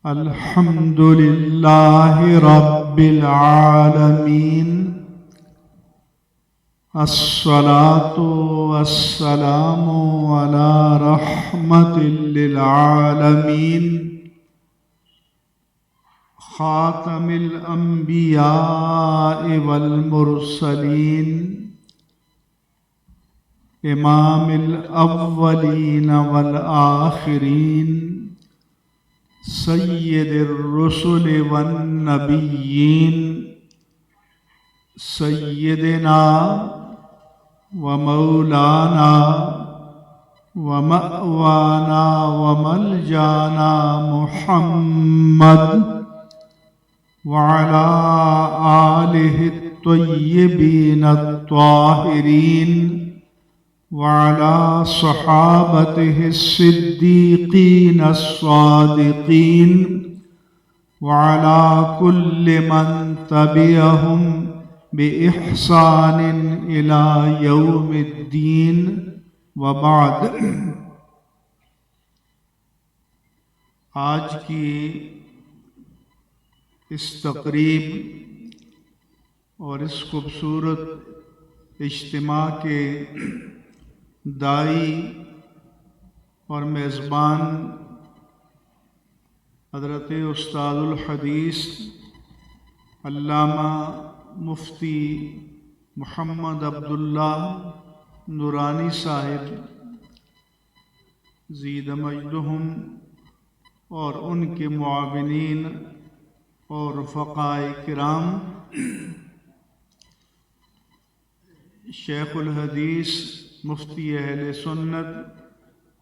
الحمد لله رب العالمين الصلاة والسلام على رحمة للعالمين خاتم الأنبياء والمرسلين إمام الأولين والآخرين سید الرسل والنبیین سیدنا ومولانا ومأوانا وملجانا محمد وعلى آلہ الطیبین الطاہرین وعلى صحابته الصديقين الصادقين وعلى كل من تبعهم بإحسان إلى يوم الدين وبعد. آج کی اس تقریب اور اس خوبصورت اجتماع کے داعی اور میزبان حضرت استاد الحدیث علامہ مفتی محمد عبداللہ نورانی صاحب زید مجدہم اور ان کے معاونین اور رفقائے کرام، شیخ الحدیث مفتی اہل سنت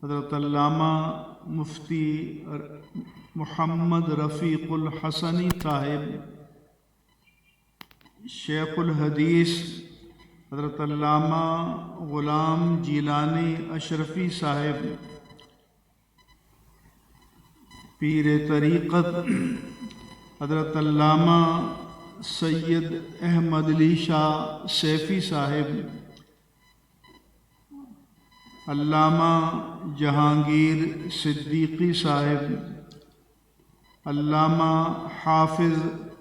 حضرت علامہ مفتی محمد رفیق الحسنی صاحب، شیخ الحدیث حضرت علامہ غلام جیلانی اشرفی صاحب، پیر طریقت حضرت علامہ سید احمد علی شاہ سیفی صاحب، علامہ جہانگیر صدیقی صاحب، علامہ حافظ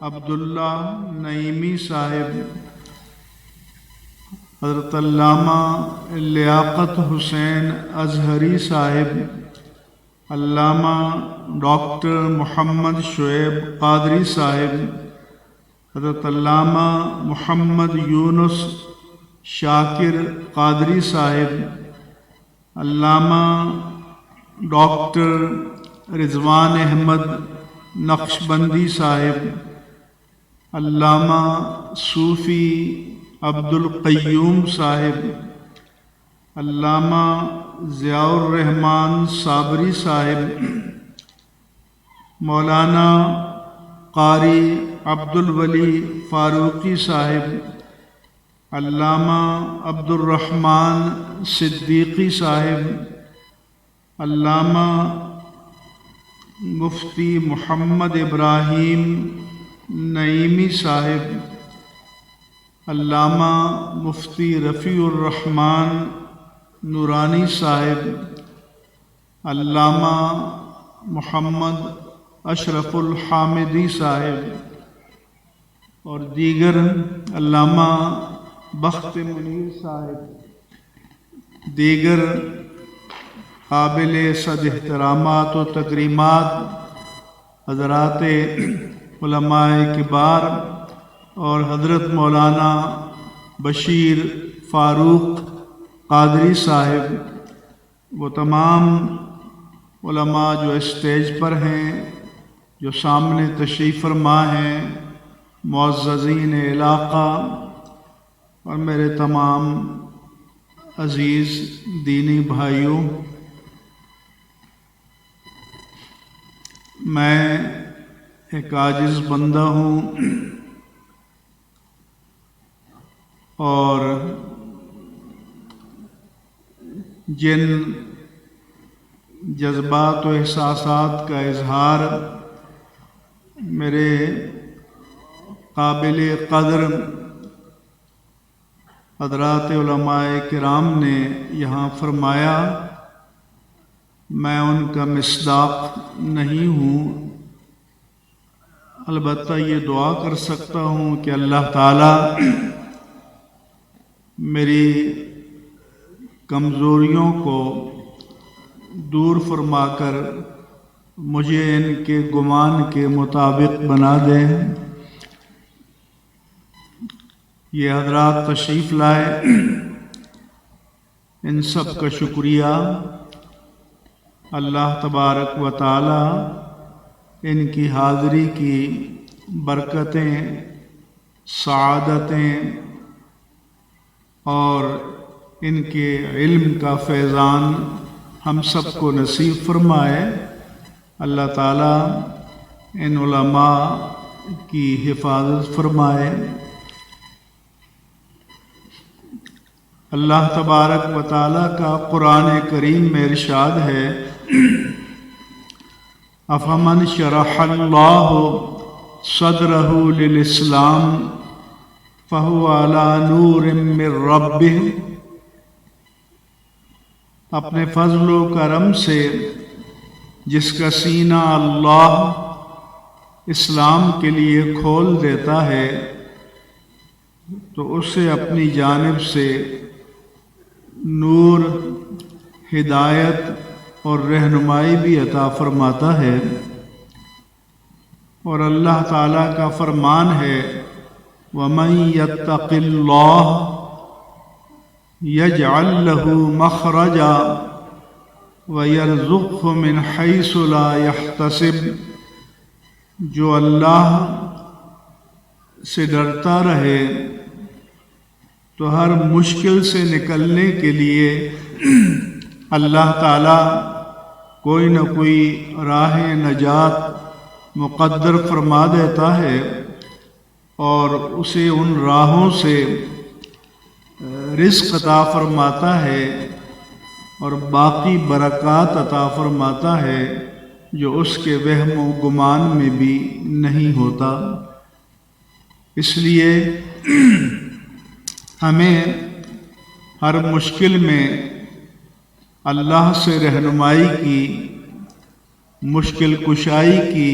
عبداللہ نعیمی صاحب، حضرت علامہ لیاقت حسین اظہری صاحب، علامہ ڈاکٹر محمد شعیب قادری صاحب، حضرت علامہ محمد یونس شاکر قادری صاحب، علامہ ڈاکٹر رضوان احمد نقشبندی صاحب، علامہ صوفی عبد القیوم صاحب، علامہ ضیاء الرحمن صابری صاحب، مولانا قاری عبد الولی فاروقی صاحب، علامہ عبد الرحمن صدیقی صاحب، علامہ مفتی محمد ابراہیم نعیمی صاحب، علامہ مفتی رفیع الرحمن نورانی صاحب، علامہ محمد اشرف الحامدی صاحب اور دیگر، علامہ بخت منیر صاحب، دیگر قابل صد احترامات و تکریمات حضرات علماء کبار اور حضرت مولانا بشیر فاروق قادری صاحب، وہ تمام علماء جو اسٹیج پر ہیں، جو سامنے تشریف فرما ہیں، معززین علاقہ اور میرے تمام عزیز دینی بھائیوں، میں ایک عاجز بندہ ہوں اور جن جذبات و احساسات کا اظہار میرے قابل قدر حضرات علماء کرام نے یہاں فرمایا، میں ان کا مصداق نہیں ہوں، البتہ یہ دعا کر سکتا ہوں کہ اللہ تعالی میری کمزوریوں کو دور فرما کر مجھے ان کے گمان کے مطابق بنا دیں۔ یہ حضرات تشریف لائے، ان سب کا شکریہ۔ اللہ تبارک و تعالی ان کی حاضری کی برکتیں، سعادتیں اور ان کے علم کا فیضان ہم سب کو نصیب فرمائے۔ اللہ تعالی ان علماء کی حفاظت فرمائے۔ اللہ تبارک و تعالی کا قرآن کریم میں ارشاد ہے، افمن شرح اللہ صدرہ للاسلام فہو علی نور من ربہ، اپنے فضل و کرم سے جس کا سینہ اللہ اسلام کے لیے کھول دیتا ہے تو اسے اپنی جانب سے نور، ہدایت اور رہنمائی بھی عطا فرماتا ہے۔ اور اللہ تعالیٰ کا فرمان ہے، وَمَن يَتَّقِ اللَّهَ يَجْعَل لَّهُ مَخْرَجًا وَيَرْزُقْهُ مِنْ حَيْثُ لَا يَحْتَسِبُ، جو اللہ سے ڈرتا رہے تو ہر مشکل سے نکلنے کے لیے اللہ تعالیٰ کوئی نہ کوئی راہ نجات مقدر فرما دیتا ہے اور اسے ان راہوں سے رزق عطا فرماتا ہے اور باقی برکات عطا فرماتا ہے جو اس کے وہم و گمان میں بھی نہیں ہوتا۔ اس لیے ہمیں ہر مشکل میں اللہ سے رہنمائی کی، مشکل کشائی کی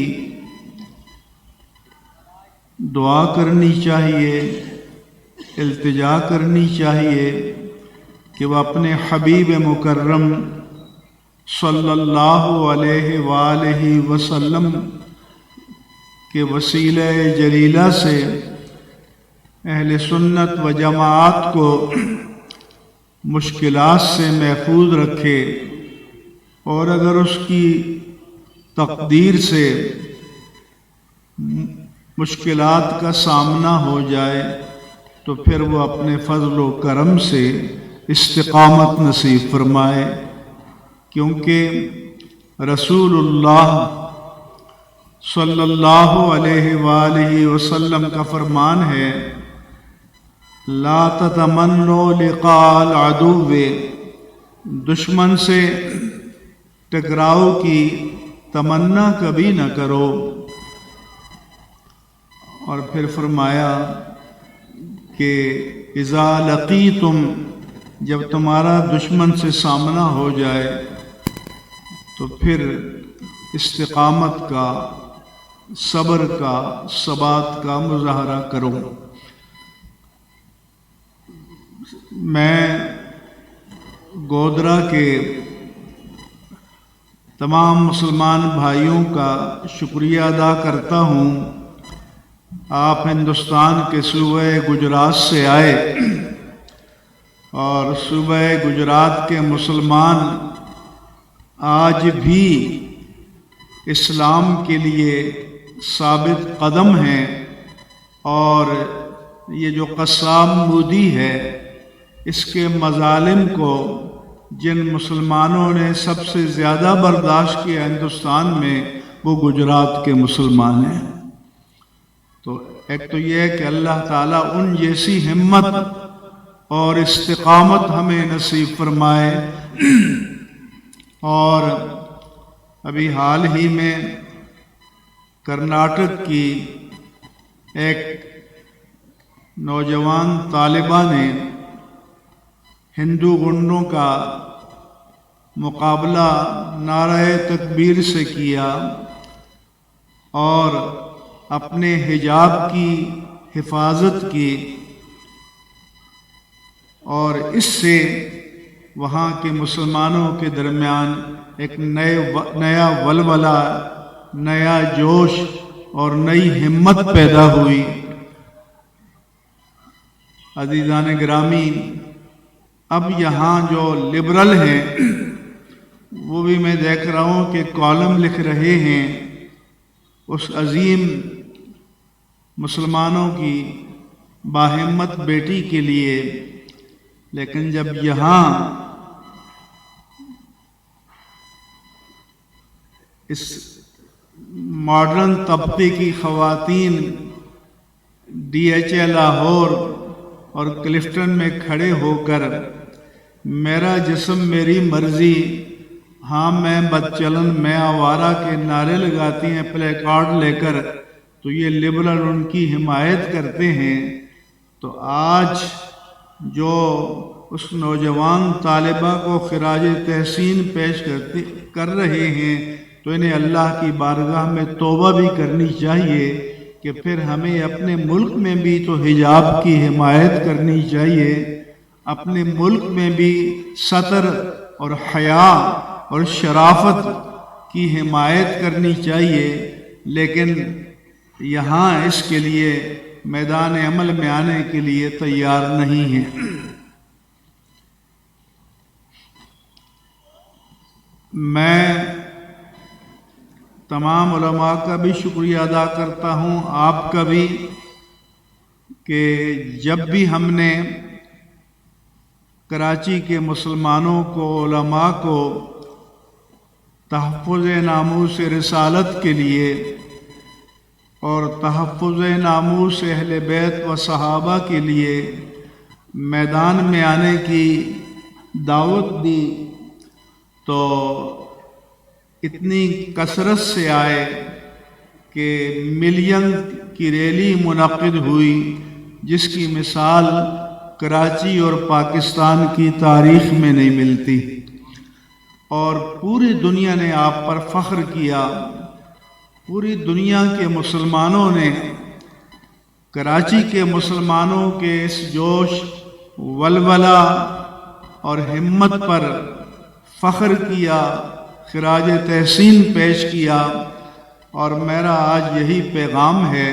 دعا کرنی چاہیے، التجا کرنی چاہیے کہ وہ اپنے حبیب مکرم صلی اللہ علیہ وآلہ وسلم کے وسیلہ جلیلہ سے اہل سنت و جماعت کو مشکلات سے محفوظ رکھے، اور اگر اس کی تقدیر سے مشکلات کا سامنا ہو جائے تو پھر وہ اپنے فضل و کرم سے استقامت نصیب فرمائے، کیونکہ رسول اللہ صلی اللہ علیہ وآلہ وسلم کا فرمان ہے، لا تتمنوا لقاء العدو، دشمن سے ٹکراؤ کی تمنا کبھی نہ کرو۔ اور پھر فرمایا کہ اذا لقیتم، جب تمہارا دشمن سے سامنا ہو جائے تو پھر استقامت کا، صبر کا، ثبات کا مظاہرہ کرو۔ میں گودرا کے تمام مسلمان بھائیوں کا شکریہ ادا کرتا ہوں۔ آپ ہندوستان کے صوبہ گجرات سے آئے اور صوبہ گجرات کے مسلمان آج بھی اسلام کے لیے ثابت قدم ہیں، اور یہ جو قسام مودی ہے، اس کے مظالم کو جن مسلمانوں نے سب سے زیادہ برداشت کیا ہندوستان میں، وہ گجرات کے مسلمان ہیں۔ تو ایک تو یہ ہے کہ اللہ تعالیٰ ان جیسی ہمت اور استقامت ہمیں نصیب فرمائے۔ اور ابھی حال ہی میں کرناٹک کی ایک نوجوان طالبہ نے ہندو گنڈوں کا مقابلہ نعرہ تکبیر سے کیا، اور اپنے حجاب کی حفاظت کی، اور اس سے وہاں کے مسلمانوں کے درمیان ایک نیا ولولہ، نیا جوش اور نئی ہمت پیدا ہوئی۔ عزیزان گرامی، اب یہاں جو لبرل ہیں وہ بھی میں دیکھ رہا ہوں کہ کالم لکھ رہے ہیں اس عظیم مسلمانوں کی باہمت بیٹی کے لیے، لیکن جب یہاں اس ماڈرن طبقے کی خواتین ڈی ایچ اے لاہور اور کلفٹن میں کھڑے ہو کر میرا جسم میری مرضی، ہاں میں بدچلن، میں آوارہ کے نعرے لگاتی ہیں پلے کارڈ لے کر، تو یہ لبرل ان کی حمایت کرتے ہیں۔ تو آج جو اس نوجوان طالبہ کو خراج تحسین پیش کر رہے ہیں، تو انہیں اللہ کی بارگاہ میں توبہ بھی کرنی چاہیے کہ پھر ہمیں اپنے ملک میں بھی تو حجاب کی حمایت کرنی چاہیے، اپنے ملک میں بھی ستر اور حیا اور شرافت کی حمایت کرنی چاہیے، لیکن یہاں اس کے لیے میدان عمل میں آنے کے لیے تیار نہیں ہیں۔ میں تمام علماء کا بھی شکریہ ادا کرتا ہوں، آپ کا بھی، کہ جب بھی ہم نے کراچی کے مسلمانوں کو، علماء کو تحفظ ناموس رسالت کے لیے اور تحفظ ناموس اہل بیت و صحابہ کے لیے میدان میں آنے کی دعوت دی، تو اتنی کثرت سے آئے کہ ملین کی ریلی منعقد ہوئی، جس کی مثال کراچی اور پاکستان کی تاریخ میں نہیں ملتی، اور پوری دنیا نے آپ پر فخر کیا۔ پوری دنیا کے مسلمانوں نے کراچی کے مسلمانوں کے اس جوش، ولولہ اور ہمت پر فخر کیا، خراج تحسین پیش کیا، اور میرا آج یہی پیغام ہے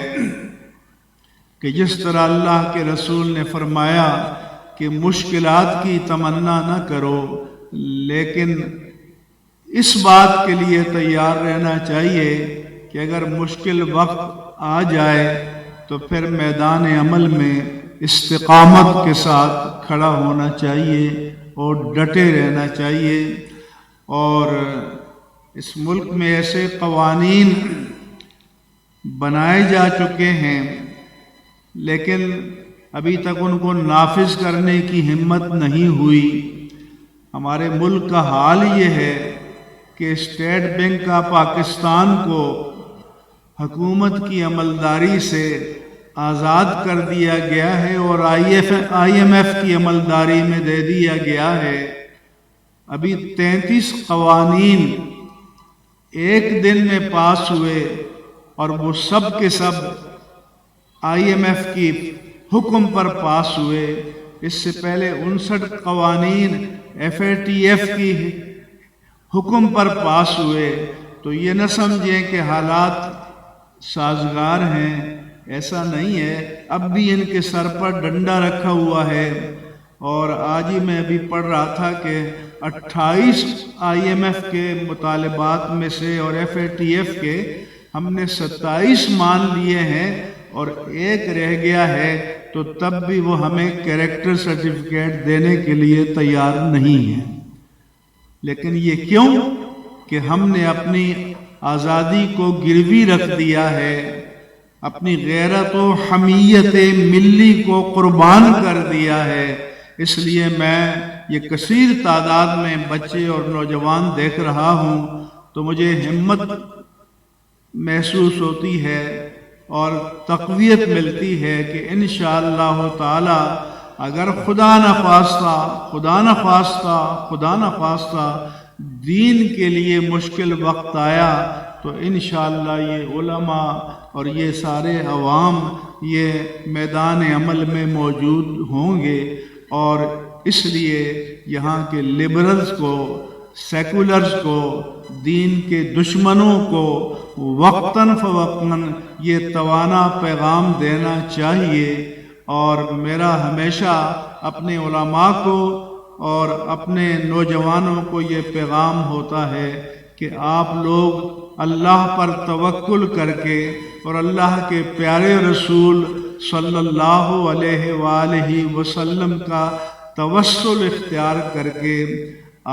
کہ جس طرح اللہ کے رسول نے فرمایا کہ مشکلات کی تمنا نہ کرو، لیکن اس بات کے لیے تیار رہنا چاہیے کہ اگر مشکل وقت آ جائے تو پھر میدان عمل میں استقامت کے ساتھ کھڑا ہونا چاہیے اور ڈٹے رہنا چاہیے۔ اور اس ملک میں ایسے قوانین بنائے جا چکے ہیں، لیکن ابھی تک ان کو نافذ کرنے کی ہمت نہیں ہوئی۔ ہمارے ملک کا حال یہ ہے کہ اسٹیٹ بینک آف پاکستان کو حکومت کی عملداری سے آزاد کر دیا گیا ہے اور آئی ایم ایف کی عملداری میں دے دیا گیا ہے۔ ابھی 33 قوانین ایک دن میں پاس ہوئے، اور وہ سب کے سب آئی ایم ایف کی حکم پر پاس ہوئے۔ اس سے پہلے 59 قوانین ایف اے ٹی ایف کی حکم پر پاس ہوئے۔ تو یہ نہ سمجھیں کہ حالات سازگار ہیں، ایسا نہیں ہے، اب بھی ان کے سر پر ڈنڈا رکھا ہوا ہے۔ اور آج ہی میں ابھی پڑھ رہا تھا کہ 28 آئی ایم ایف کے مطالبات میں سے اور ایف اے ٹی ایف کے ہم نے 27 مان لیے ہیں اور ایک رہ گیا ہے، تو تب بھی وہ ہمیں کیریکٹر سرٹیفکیٹ دینے کے لیے تیار نہیں ہے۔ لیکن یہ کیوں کہ ہم نے اپنی آزادی کو گروی رکھ دیا ہے، اپنی غیرت و حمیت ملی کو قربان کر دیا ہے۔ اس لیے میں یہ کثیر تعداد میں بچے اور نوجوان دیکھ رہا ہوں تو مجھے ہمت محسوس ہوتی ہے اور تقویت ملتی ہے کہ انشاءاللہ تعالی اگر خدا نخواستہ دین کے لیے مشکل وقت آیا تو انشاءاللہ یہ علماء اور یہ سارے عوام یہ میدان عمل میں موجود ہوں گے، اور اس لیے یہاں کے لبرلز کو، سیکولرز کو، دین کے دشمنوں کو وقتاً فوقتاً یہ توانا پیغام دینا چاہیے۔ اور میرا ہمیشہ اپنے علماء کو اور اپنے نوجوانوں کو یہ پیغام ہوتا ہے کہ آپ لوگ اللہ پر توکل کر کے اور اللہ کے پیارے رسول صلی اللہ علیہ وآلہ وسلم کا توسل اختیار کر کے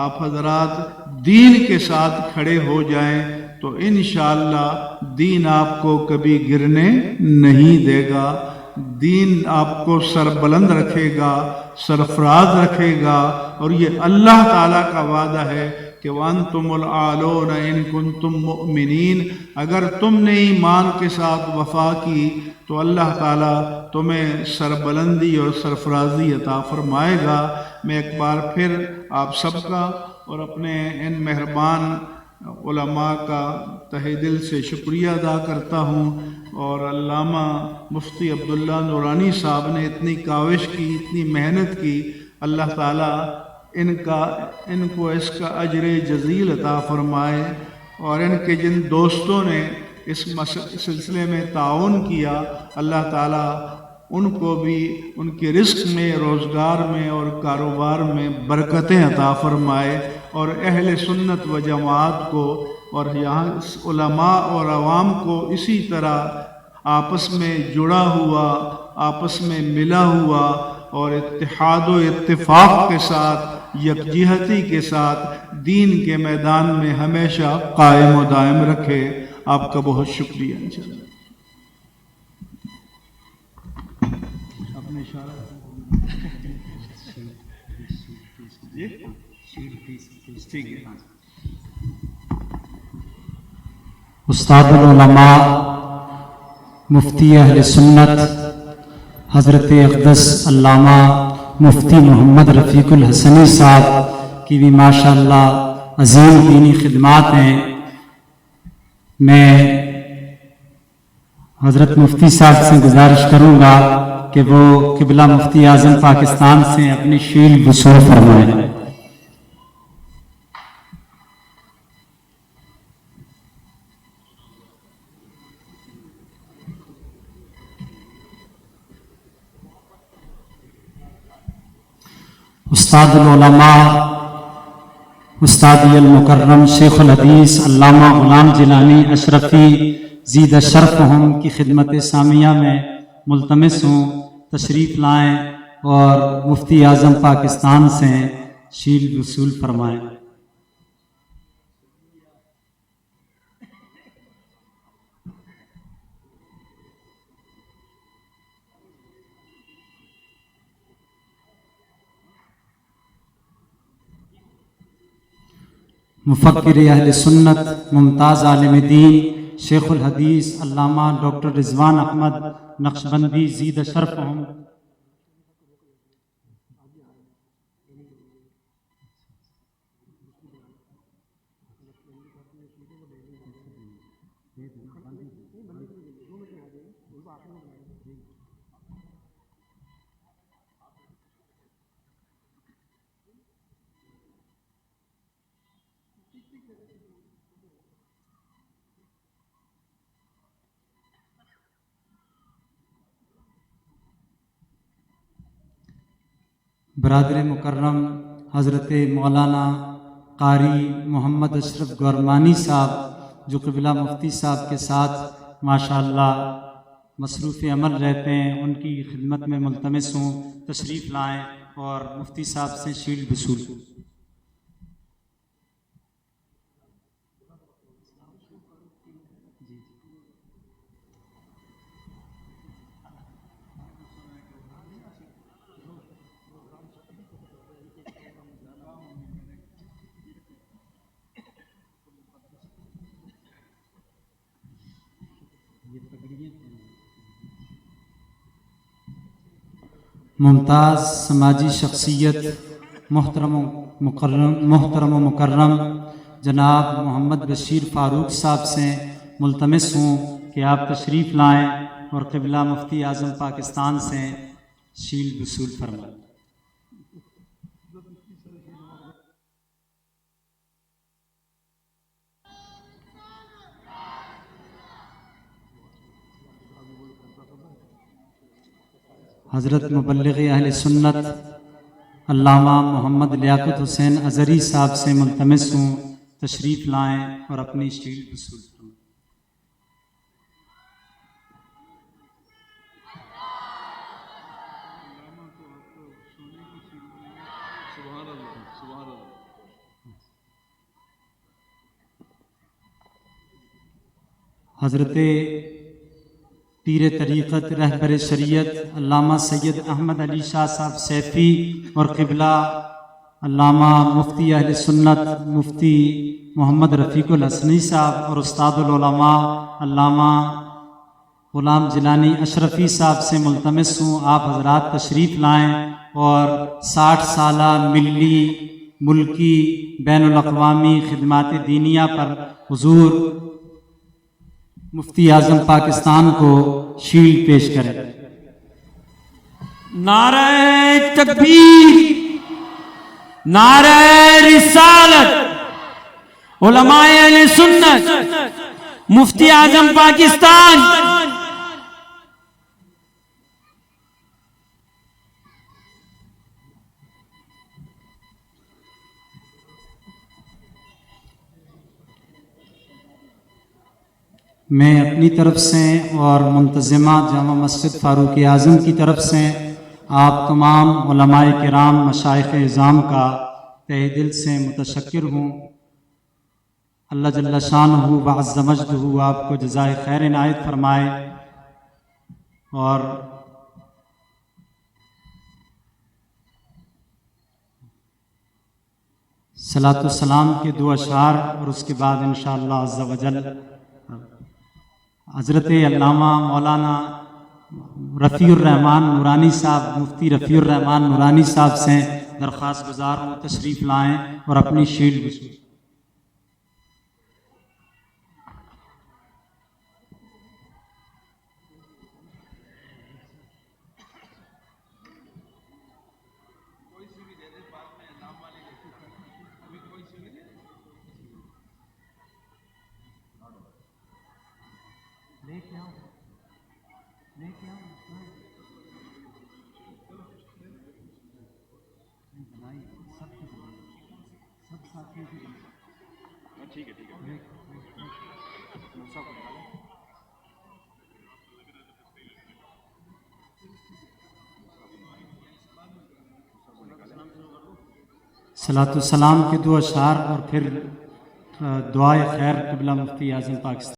آپ حضرات دین کے ساتھ کھڑے ہو جائیں تو انشاءاللہ دین آپ کو کبھی گرنے نہیں دے گا، دین آپ کو سربلند رکھے گا، سرفراز رکھے گا، اور یہ اللہ تعالیٰ کا وعدہ ہے کہ وَأَنْتُمُ الْأَعْلَوْنَ إِن كُنتُم مُؤْمِنِينَ، اگر تم نے ایمان کے ساتھ وفا کی تو اللہ تعالیٰ تمہیں سربلندی اور سرفرازی عطا فرمائے گا۔ میں ایک بار پھر آپ سب کا اور اپنے ان مہربان علماء کا تہہ دل سے شکریہ ادا کرتا ہوں، اور علامہ مفتی عبداللہ نورانی صاحب نے اتنی کاوش کی، اتنی محنت کی، اللہ تعالیٰ ان کو اس کا اجر جزیل عطا فرمائے، اور ان کے جن دوستوں نے اس سلسلے میں تعاون کیا، اللہ تعالیٰ ان کو بھی ان کے رزق میں، روزگار میں اور کاروبار میں برکتیں عطا فرمائے، اور اہل سنت و جماعت کو اور یہاں علماء اور عوام کو اسی طرح آپس میں جڑا ہوا، آپس میں ملا ہوا اور اتحاد و اتفاق کے ساتھ، یکجہتی کے ساتھ دین کے میدان میں ہمیشہ قائم و دائم رکھے۔ آپ کا بہت شکریہ۔ انشاءاللہ استاد العلماء مفتی اہل سنت حضرت اقدس علامہ مفتی محمد رفیق الحسنی صاحب کی بھی ماشاءاللہ عظیم دینی خدمات ہیں۔ میں حضرت مفتی صاحب سے گزارش کروں گا کہ وہ قبلہ مفتی اعظم پاکستان سے اپنی شیل وصول فرمائیں۔ استاد العلماء استادی المکرم شیخ الحدیث علامہ غلام جیلانی اشرفی زید شرفہم کی خدمت سامیہ میں ملتمس ہوں، تشریف لائیں اور مفتی اعظم پاکستان سے شیل وصول فرمائیں۔ مفکر اہل سنت ممتاز عالم دین شیخ الحدیث علامہ ڈاکٹر رضوان احمد نقشبندی زید شرفہم۔ برادر مکرم حضرت مولانا قاری محمد اشرف گورمانی صاحب جو قبلہ مفتی صاحب کے ساتھ ماشاءاللہ مصروف عمل رہتے ہیں، ان کی خدمت میں ملتمس ہوں، تشریف لائیں اور مفتی صاحب سے شیل وصول۔ ممتاز سماجی شخصیت محترم و مکرم جناب محمد بشیر فاروق صاحب سے ملتمس ہوں کہ آپ تشریف لائیں اور قبلہ مفتی اعظم پاکستان سے شیل وصول فرمائیں۔ حضرت مبلغ اہل سنت علامہ محمد لیاقت حسین ازہری صاحب سے ملتمس ہوں تشریف لائیں اور اپنی شیل وصول فرمائیں۔ حضرت پیر طریقت رہبر شریعت علامہ سید احمد علی شاہ صاحب سیفی اور قبلہ علامہ مفتی اہل سنت مفتی محمد رفیق الحسنی صاحب اور استاد العلماء علامہ غلام جیلانی اشرفی صاحب سے ملتمس ہوں آپ حضرات تشریف لائیں اور 60 سالہ ملی ملکی بین الاقوامی خدمات دینیہ پر حضور مفتی اعظم پاکستان کو شیل پیش کریں۔ نعرہ تکبیر، نعرہ رسالت، علماء اہل سنت، مفتی اعظم پاکستان۔ میں اپنی طرف سے اور منتظمہ جامع مسجد فاروق اعظم کی طرف سے آپ تمام علماء کرام مشائخ اعظام کا تہ دل سے متشکر ہوں۔ اللہ جل شانہ وعز مجدہ آپ کو جزائے خیر عنایت فرمائے اور صلاۃ والسلام کے 2 اشعار اور اس کے بعد انشاءاللہ عز و جل حضرت علامہ مولانا رفیع الرحمان نورانی صاحب مفتی رفیع الرحمان نورانی صاحب سے درخواست گزار ہوں تشریف لائیں اور اپنی شیل وصول۔ صلاۃ والسلام کے 2 اشعار اور پھر دعائے خیر قبلہ مفتی اعظم پاکستان۔